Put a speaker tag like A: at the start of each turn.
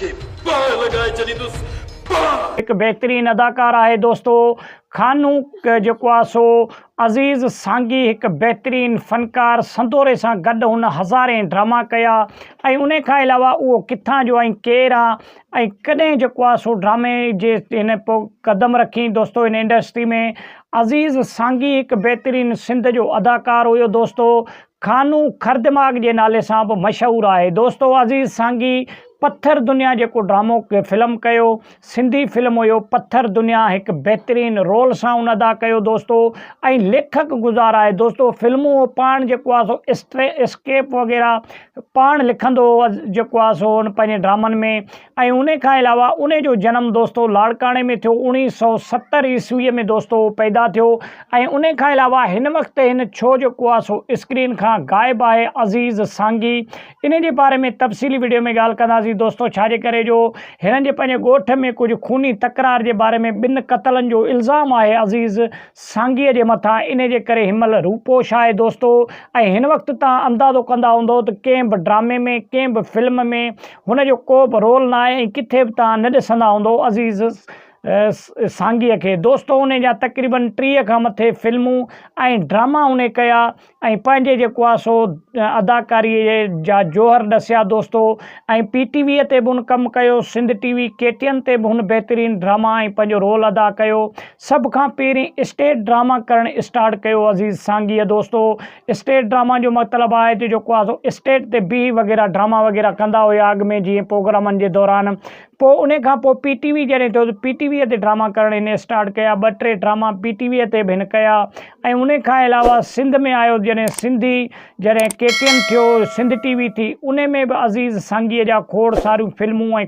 A: खे बाहि लॻाए छॾींदुसि।
B: एक बेहतरीन अदाकार है दोस्तों खानू जो सो अज़ीज़ सांगी एक बेहतरीन फनकार संदोरे से गड उन हज़ारे ड्रामा कया उन खां अलावा वो किथां जो केर आ कदें जो सो ड्रामे जे इन कदम रखी दोस्तों इन इंडस्ट्री में। अज़ीज़ सांगी एक बेहतरीन सिंध जो अदाकार हो दोस्तों, खानू खरदिमाग के नाले से भी मशहूर है दोस्तों। अज़ीज़ सांगी पत्थर दुनिया जो ड्रामो फिल्म कयो, सिंधी फिल्म हो पत्थर दुनिया, एक बेहतरीन रोल से उन अदा कयो दोस्तों। लेखक गुज़ार है दोस्तों, फिल्मों पान जो स्केप वगैरह पान लिखंदो जो सो पैंजे ड्रामन में। उन खां अलावा उन जो जन्म दोस्तों लाड़काने में थो 1970 ईस्वी में दोस्तों पैदा थो। उन खां अलावा इन वक्त इन शो जो सो स्क्रीन का गायब है अज़ीज़ सांगी। इन जे बारे में तफ़सीली वीडियो में गाल कंदासीं दोस्तों, छाजे करे जो हिननि जे पंहिंजे ॻोठ में कुछ खूनी तकरार के बारे में 2 कत्लनि जो इल्ज़ाम है अज़ीज़ सांगीअ जे मथां। इन जे करे हिनमहिल रूपोश है दोस्तों। हिन वक्त तव्हां अंदाज़ो कंदा हूंदो त कंहिं बि ड्रामे में कंहिं बि फिल्म में हुनजो को बि रोल ना है, किथे भी तव्हां न ॾिसंदा हूंदो अज़ीज़ सांगीअ के दोस्तों। उन जा तक़रीबन 30 खां मथे फिल्मूं ड्रामा उन कया पंहिंजे जो सो अदाकारी जा जोहर दसिया दोस्तों। PTV ते भी उन कम कयो, सिंध TV KTN ते भी उन बेहतरीन ड्रामा पंहिंजो रोल अदा कयो। सब खां पहिरीं स्टेज ड्रामा करण स्टार्ट कयो अज़ीज़ सांगीअ दोस्तों। स्टेज ड्रामा जो मतलब है जो सो स्टेज ते भी वगैरह ड्रामा वगैरह कंदा हुआ अग में जी प्रोग्रामन के दौरान। उन खां पोइ PTV जॾहिं थियो PTV ते ड्रामा करण इन स्टार्ट कया, 2-3 ड्रामा PTV ते भी कया। उन खां अलावा सिंध में आयो जॾहिं सिंधी जॾहिं KTN थियो, सिंध TV थी, उन में भी अज़ीज़ सांगीअ जा खोड़ सारियूं फिल्मूं